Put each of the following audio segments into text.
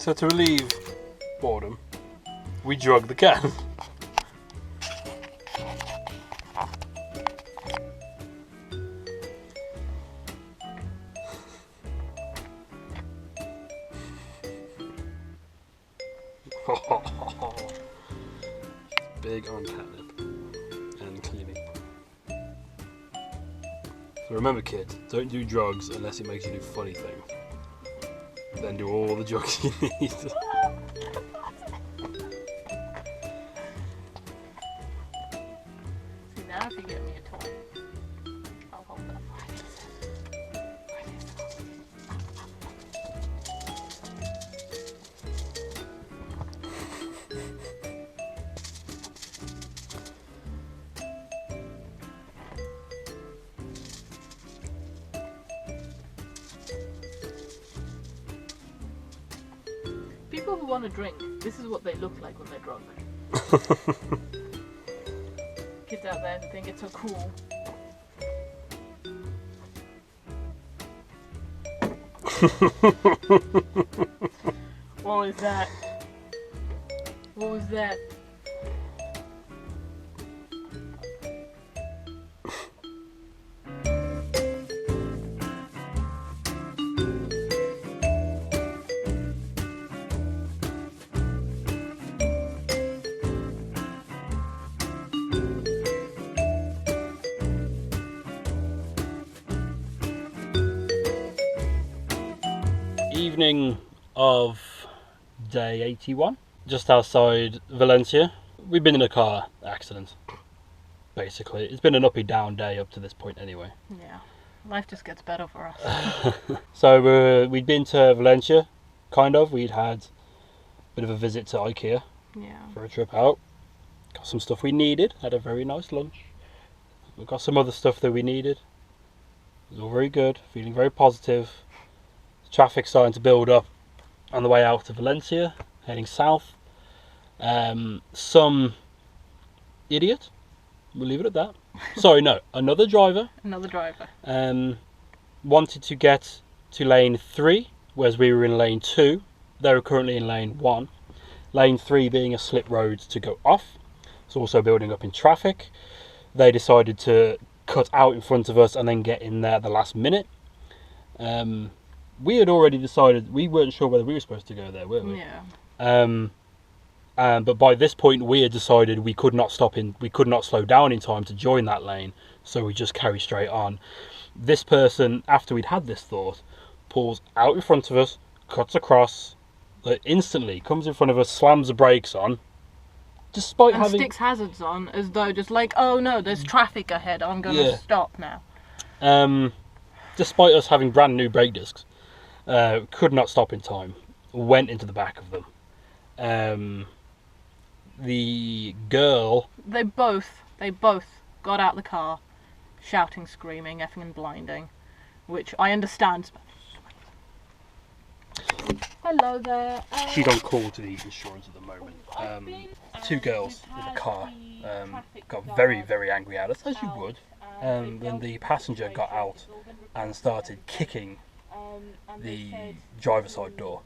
So to relieve boredom, we drug the can. Big on catnip and cleaning. So remember, kids, don't do drugs unless it makes you do funny things. Then do all the drugs you need. See, now if you get me a toy, I'll hold that. People who want to drink, this is what they look like when they're drunk. Kids out there who think it's so cool. What was that? What was that? Evening of day 81, just outside Valencia. We've been in a car accident, basically. It's been an up and down day up to this point anyway. Yeah, life just gets better for us. So we'd been to Valencia, kind of. We'd had a bit of a visit to IKEA for a trip out. Got some stuff we needed, had a very nice lunch. We got some other stuff that we needed. It was all very good, feeling very positive. Traffic starting to build up on the way out to Valencia, heading south. Some idiot, we'll leave it at that. Sorry, no, another driver. Another driver. Wanted to get to lane 3, whereas we were in lane 2. They were currently in lane 1. Lane 3 being a slip road to go off. It's also building up in traffic. They decided to cut out in front of us and then get in there at the last minute. We had already decided, we weren't sure whether we were supposed to go there, were we? Yeah. But by this point we had decided we could not slow down in time to join that lane, so we just carry straight on. This person, after we'd had this thought, pulls out in front of us, cuts across, instantly comes in front of us, slams the brakes on, despite having... sticks hazards on, as though just like, oh no, there's traffic ahead, I'm gonna stop now. Despite us having brand new brake discs. Could not stop in time, went into the back of them. The girl... They both got out the car, shouting, screaming, effing and blinding, which I understand. Hello there. She's on call to the insurance at the moment. Two girls in the car got very, very angry at us, as you would. Then the passenger got out and started kicking the driver's side door.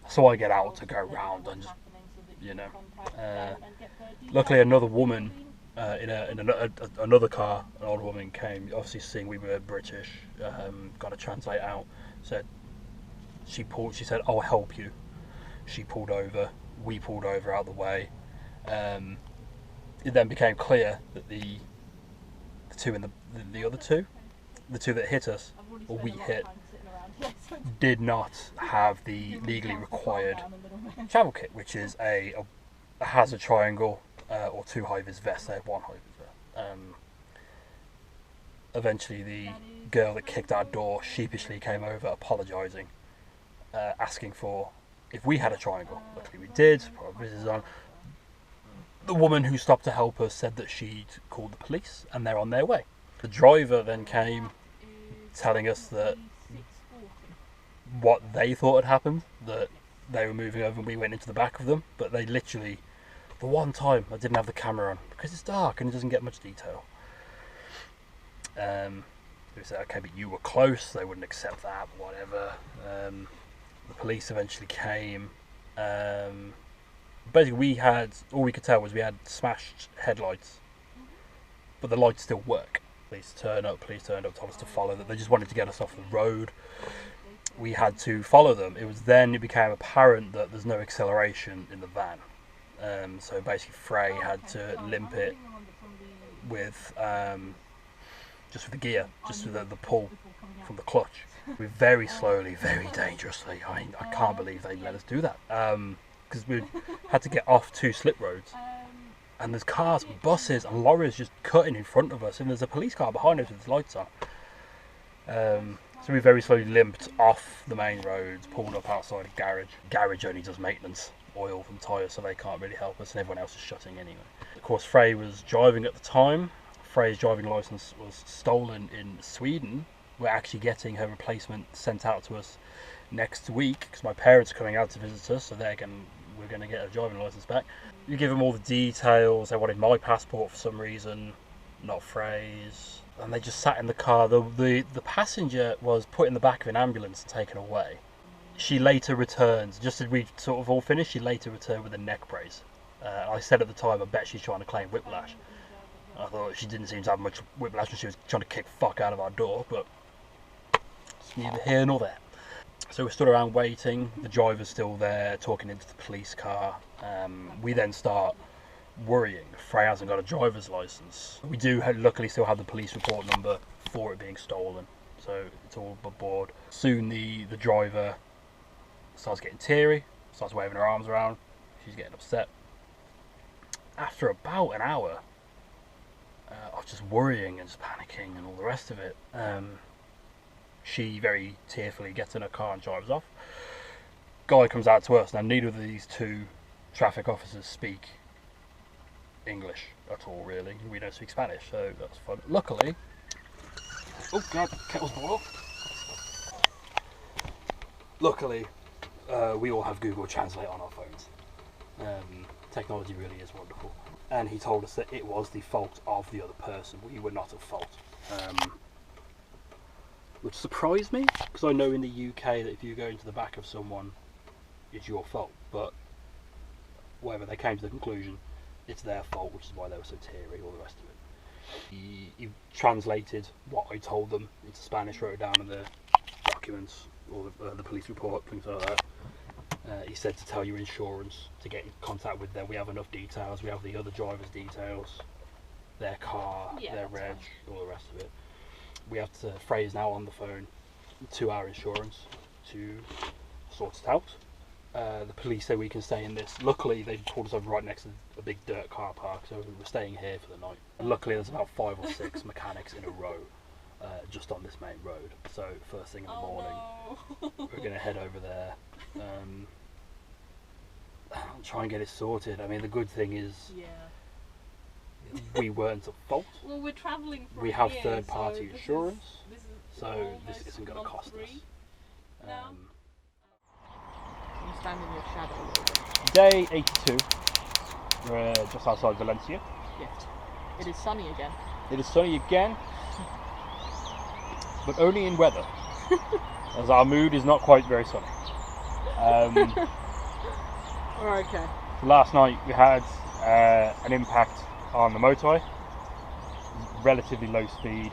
So I get out to go round and just, luckily another woman in another car, an old woman came, obviously seeing we were British, got to translate out, she said, I'll help you. She pulled over, we pulled over out of the way. It then became clear that the two in the other two, the two that hit us, or we hit, did not have the legally required travel kit, which is a hazard triangle or 2 high-vis vests. They had 1 high-vis vest. Eventually the girl that kicked our door sheepishly came over apologising, asking for if we had a triangle. Luckily we did, put our visitors on. The woman who stopped to help us said that she'd called the police and they're on their way. The driver then came telling us that what they thought had happened, that they were moving over and we went into the back of them, but they literally, the one time I didn't have the camera on because it's dark and it doesn't get much detail. They said, okay, but you were close, they wouldn't accept that, whatever. The police eventually came. Basically, all we could tell was we had smashed headlights, but the lights still work. Police turned up, told us to follow them. They just wanted to get us off the road. We had to follow them. It became apparent that there's no acceleration in the van. So basically Frey had to limp it with just with the gear, just with the pull from the clutch. We very slowly, very dangerously. I can't believe they let us do that. Because we had to get off 2 slip roads. And there's cars and buses and lorries just cutting in front of us. And there's a police car behind us with its lights on. So we very slowly limped off the main roads, pulled up outside a garage. Garage only does maintenance, oil and tyres, so they can't really help us. And everyone else is shutting anyway. Of course, Frey was driving at the time. Frey's driving licence was stolen in Sweden. We're actually getting her replacement sent out to us next week because my parents are coming out to visit us, so we're going to get her driving licence back. You give them all the details. They wanted my passport for some reason, not Frey's, and they just sat in the car. The passenger was put in the back of an ambulance and taken away. She later returned, just as we sort of all finished, she later returned with a neck brace. I said at the time, I bet she's trying to claim whiplash. I thought she didn't seem to have much whiplash when she was trying to kick fuck out of our door, but it's neither here nor there. So we stood around waiting. The driver's still there, talking into the police car. We then start worrying. Frey hasn't got a driver's license. We do luckily still have the police report number for it being stolen, so it's all aboard. Soon the driver starts getting teary, starts waving her arms around. She's getting upset. After about an hour of just worrying and just panicking and all the rest of it, she very tearfully gets in her car and drives off. Guy comes out to us. Now, neither of these 2 traffic officers speak English at all, really. We don't speak Spanish, so that's fun. Luckily, oh god, kettle's boiled. Luckily, we all have Google Translate on our phones. Technology really is wonderful. And he told us that it was the fault of the other person. We were not at fault. Which surprised me, because I know in the UK that if you go into the back of someone, it's your fault. But whatever, they came to the conclusion it's their fault, which is why they were so teary, all the rest of it. He translated what I told them into Spanish, wrote it down in the documents, or the police report, things like that. He said to tell your insurance to get in contact with them. We have enough details. We have the other driver's details, their car, their reg, all the rest of it. We have to Frey's now on the phone to our insurance to sort it out. The police say we can stay in this. Luckily, they pulled us over right next to a big dirt car park, so we're staying here for the night. And luckily, there's about 5 or 6 mechanics in a row just on this main road. So first thing in the morning, we're going to head over there. I'll try and get it sorted. I mean, the good thing is we weren't at fault. Well, we're travelling for we have third-party insurance, so this isn't going to cost us. You stand in your shadow. Day 82. We're just outside Valencia. Yes. It is sunny again. It is sunny again, but only in weather, as our mood is not quite very sunny. Okay. Last night we had an impact on the motorway, relatively low speed,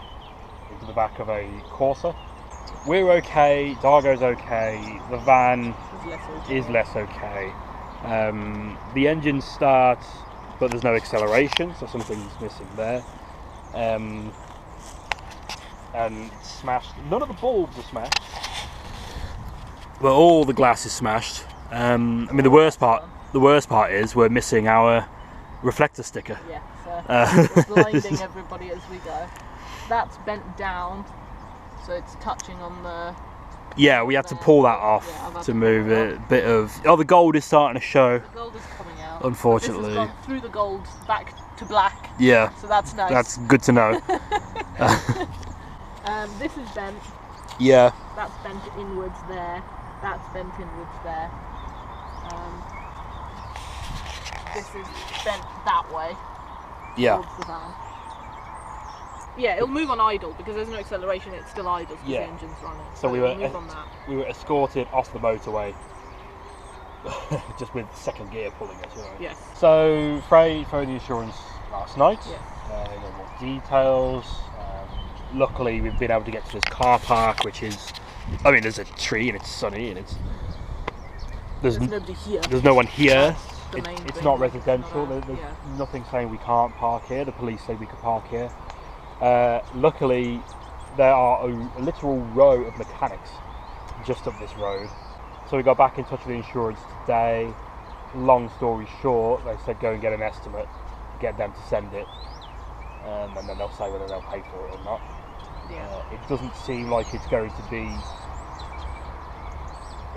into the back of a Corsa. We're okay, Dargo's okay, the van is less okay. The engine starts, but there's no acceleration, so something's missing there. And it's smashed. None of the bulbs are smashed, but all the glass is smashed. I mean, the worst part is we're missing our reflector sticker. Yes, we're blinding everybody as we go. That's bent down, so it's touching on the... Yeah, we had to pull that off to move it. Bit of... Oh, the gold is starting to show. The gold is coming out. Unfortunately. This has gone through the gold back to black. Yeah. So that's nice. That's good to know. This is bent. Yeah. That's bent inwards there. That's bent inwards there. This is bent that way. Yeah. Towards the van. Yeah, it'll move on idle because there's no acceleration. It still idles because the engine's running. So we were move on that. We were escorted off the motorway, just with second gear pulling us. Yes. So Frey phoned the insurance last night. Yes. No more details. Luckily, we've been able to get to this car park, which is, I mean, there's a tree and it's sunny and there's nobody here. There's no one here. It's not residential. There's nothing saying we can't park here. The police say we can park here. Luckily, there are a literal row of mechanics just up this road. So we got back in touch with the insurance today. Long story short, they said go and get an estimate, get them to send it, and then they'll say whether they'll pay for it or not. Yeah. It doesn't seem like it's going to be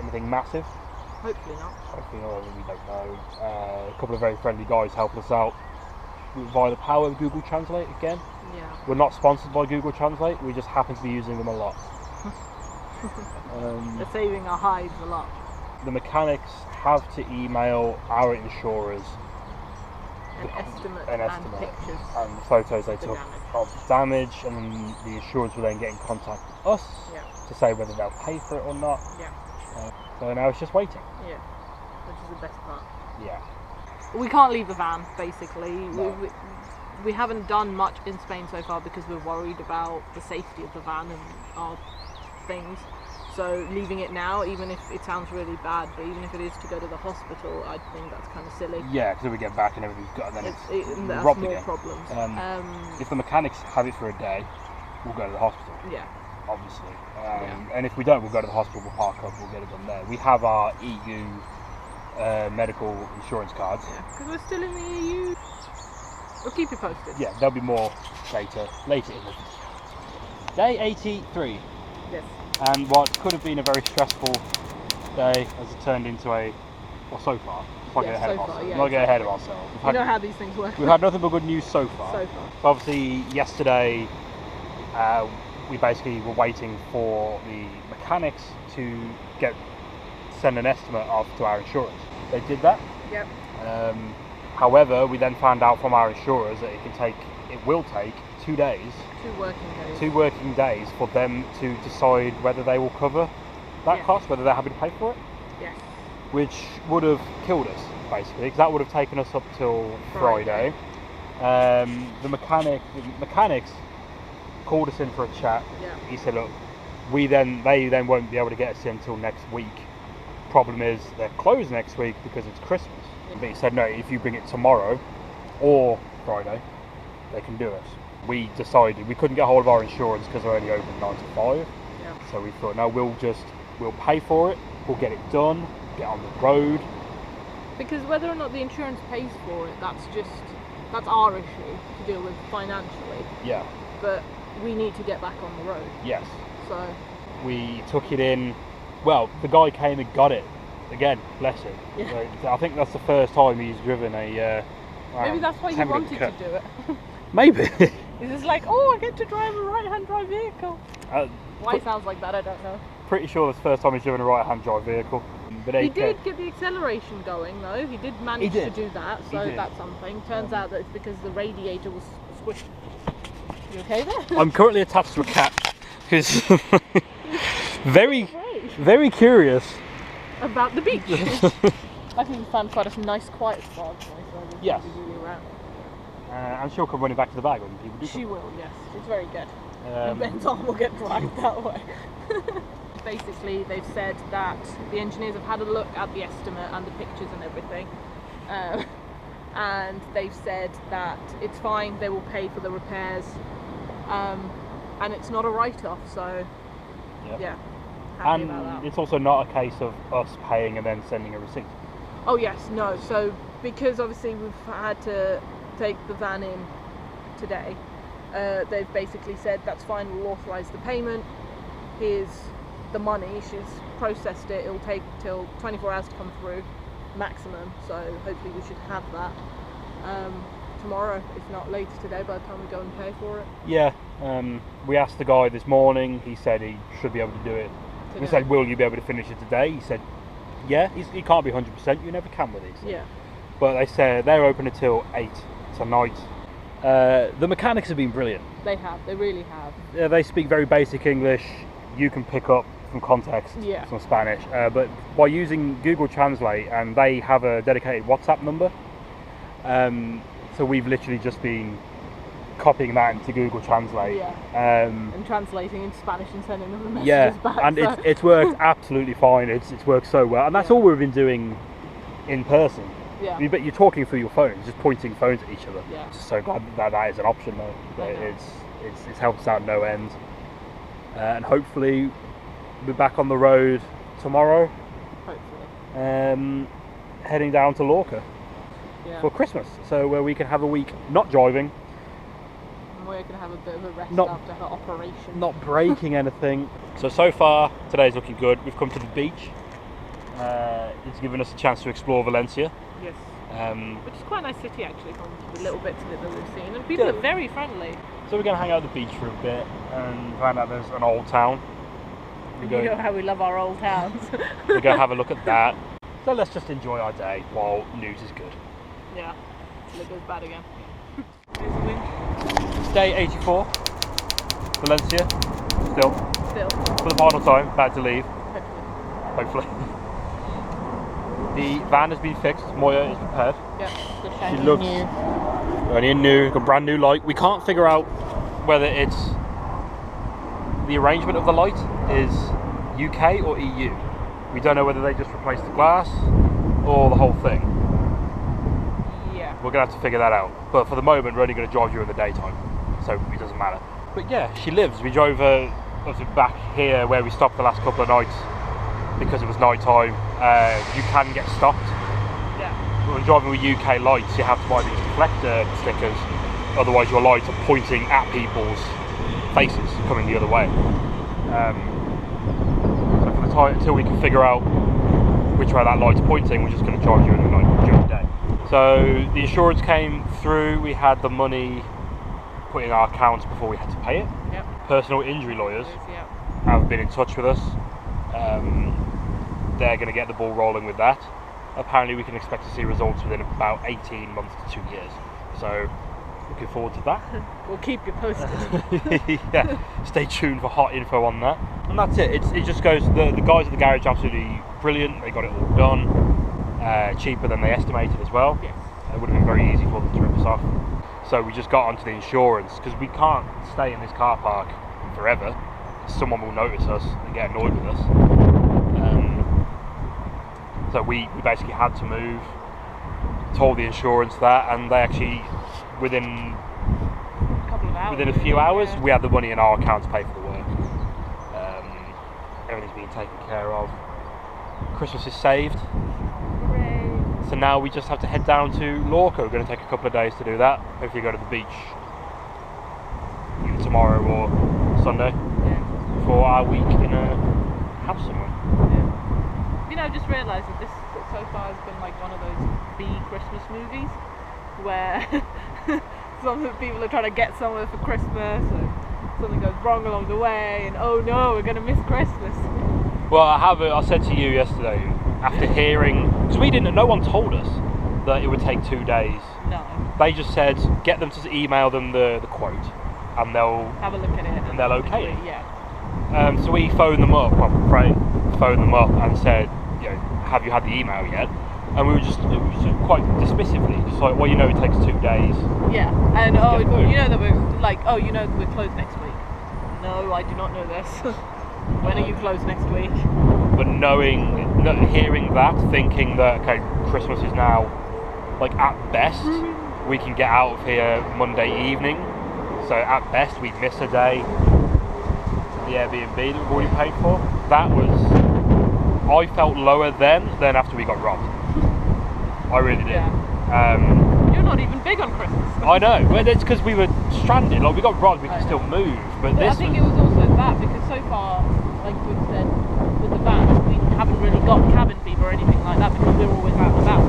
anything massive. Hopefully not. Hopefully not, we don't know. A couple of very friendly guys helped us out via the power of Google Translate again. Yeah. We're not sponsored by Google Translate, we just happen to be using them a lot. They're saving our hides a lot. The mechanics have to email our insurers An estimate and pictures and the photos they took of the damage, and then the insurance will then get in contact with us to say whether they'll pay for it or not. Yeah. So now it's just waiting. Yeah, which is the best part. Yeah. We can't leave the van, basically. No. We haven't done much in Spain so far because we're worried about the safety of the van and our things. So leaving it now, even if it sounds really bad, but even if it is to go to the hospital, I think that's kind of silly. Yeah, because if we get back and everything's got, then that's robbed more again. problems. If the mechanics have it for a day, we'll go to the hospital. Yeah. Obviously. And if we don't, we'll go to the hospital, we'll park up, we'll get it done there. We have our EU medical insurance cards. Yeah, because we're still in the EU. We'll keep you posted. Yeah, there'll be more later in the video. Day 83. Yes. And what could have been a very stressful day has it turned into so far. Not get ahead of ourselves. Not get ahead of ourselves. You know how these things work. We've had nothing but good news so far. So far. So obviously, yesterday we basically were waiting for the mechanics to send an estimate off to our insurers. They did that. Yep. However, we then found out from our insurers that it will take 2 days. 2 working days. 2 working days for them to decide whether they will cover that cost, whether they're happy to pay for it. Yes. Which would have killed us, basically, because that would have taken us up till Friday. The mechanics called us in for a chat. Yeah. He said, look, they then won't be able to get us in until next week. Problem is, they're closed next week because it's Christmas. Yeah. But he said, no, if you bring it tomorrow or Friday, they can do it. We decided we couldn't get hold of our insurance because they're only open 9 to 5. Yeah. So we thought, no, we'll pay for it, we'll get it done, get on the road. Because whether or not the insurance pays for it, that's our issue to deal with financially. Yeah. But we need to get back on the road. Yes. So we took it in. Well, the guy came and got it again. Bless him. Yeah. So I think that's the first time he's driven a. Maybe that's why you wanted to do it. Maybe. Is this like, I get to drive a right-hand drive vehicle? Why it sounds like that, I don't know. Pretty sure that's the first time he's driven a right-hand drive vehicle. But he did get the acceleration going though. He did manage to do that, so that's something. Turns out that it's because the radiator was squished. You okay there? I'm currently attached to a cat who's very, very curious about the beach. I think we found quite a nice quiet spot. Yes. And she'll come running back to the bag when people do. She will, yes. She's very good. Ben's arm will get dragged that way. Basically, they've said that the engineers have had a look at the estimate and the pictures and everything, and they've said that it's fine. They will pay for the repairs, and it's not a write-off. So, yeah. Happy about that. It's also not a case of us paying and then sending a receipt. Oh yes, no. So because obviously we've had to take the van in today, they've basically said that's fine, we'll authorise the payment, here's the money, she's processed it, it'll take till 24 hours to come through maximum, so hopefully we should have that tomorrow, if not later today by the time we go and pay for it. Yeah, we asked the guy this morning, he said he should be able to do it today. We said, will you be able to finish it today? He said, yeah, he can't be 100%, you never can with these. Yeah. But they said they're open until 8 tonight. The mechanics have been brilliant. They have. They really have. They speak very basic English. You can pick up from context some Spanish, but by using Google Translate, and they have a dedicated WhatsApp number, so we've literally just been copying that into Google Translate, and translating into Spanish and sending them the messages back. And it's worked absolutely fine. It's worked so well, and that's all we've been doing in person. But you're talking through your phones, just pointing phones at each other. Just so glad that is an option though. It's helped us out no end, and hopefully we'll be back on the road tomorrow. Hopefully. Heading down to Lorca for Christmas, so where we can have a week not driving. We're going to have a bit of a rest after her operation. Not breaking anything. So far, today's looking good. We've come to the beach. It's given us a chance to explore Valencia. Yes. Which is quite a nice city, actually, from the little bits of it that we've seen. And people are very friendly. So we're going to hang out at the beach for a bit and find out there's an old town. You know how we love our old towns. We're going to have a look at that. So let's just enjoy our day while news is good. Yeah, until it goes bad again. Day 84, Valencia, still, for the final time, about to leave, hopefully. The van has been fixed, Moya is prepared. Yep, she looks new, got a brand new light. We can't figure out whether it's the arrangement of the light is UK or EU. We don't know whether they just replaced the glass or the whole thing. We're going to have to figure that out. But for the moment, we're only going to drive during the daytime, so it doesn't matter. But yeah, she lives. We drove her obviously back here where we stopped the last couple of nights because it was night time. You can get stopped. When driving with UK lights, you have to buy these deflector stickers, otherwise your lights are pointing at people's faces coming the other way. So for the time, until we can figure out which way that light's pointing, we're just going to drive during the day. So the insurance came through, we had the money put in our accounts before we had to pay it. Personal injury lawyers have been in touch with us. They're going to get the ball rolling with that. Apparently we can expect to see results within about 18 months to 2 years. So looking forward to that. We'll keep you posted. Stay tuned for hot info on that. And that's it. It just goes, the guys at the garage are absolutely brilliant. They got it all done. Cheaper than they estimated as well. It would have been very easy for them to rip us off. So we just got onto the insurance because we can't stay in this car park forever. Someone will notice us and get annoyed with us. So we basically had to move. Told the insurance that, and they actually within a few hours we had the money in our account to pay for the work. Everything's been taken care of. Christmas is saved. So now we just have to head down to Lorca. We're going to take a couple of days to do that. Hopefully go to the beach either tomorrow or Sunday for our week in a house somewhere. You know, I've just realised that this so far has been like one of those B Christmas movies where some of the people are trying to get somewhere for Christmas and something goes wrong along the way and oh no, we're going to miss Christmas. Well, I said to you yesterday, after hearing, because no one told us that it would take 2 days. No. They just said, get them to email them the quote, and they'll have a look at it. And they'll okay it. So we phoned them up, and said, have you had the email yet? And it was just quite dismissively, just like, well, it takes 2 days. Yeah, and you know that we're closed next week. No, I do not know this. When are you closed next week? But hearing that, thinking that Christmas is now at best we can get out of here Monday evening. So at best we miss a day. The Airbnb that we've already paid for. I felt lower then than after we got robbed. I really did. You're not even big on Christmas. I know, but it's because we were stranded. We got robbed, we can still move. But I think it was also that because so far, like we've said, with the van, we haven't really got cabin fever or anything like that because we're always out and about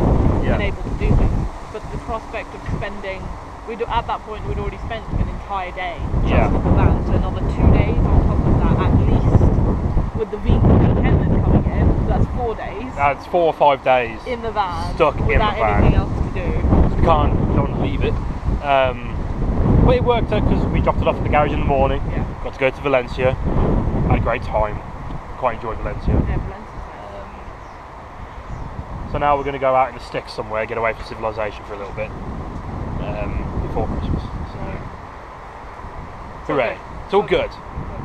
and able to do things. But the prospect of spending, at that point we'd already spent an entire day just with the van, so another 2 days on top of that at least with the weekend that's coming in, so that's 4 days. That's 4 or 5 days in the van, stuck in the van without anything else to do. We don't leave it. But it worked out because we dropped it off at the garage in the morning. Yeah. Got to go to Valencia. Had a great time. Quite enjoyed Valencia. Yeah, Valencia's nice. So now we're going to go out in the sticks somewhere, get away from civilization for a little bit before Christmas. So, hooray! It's all good. Yeah.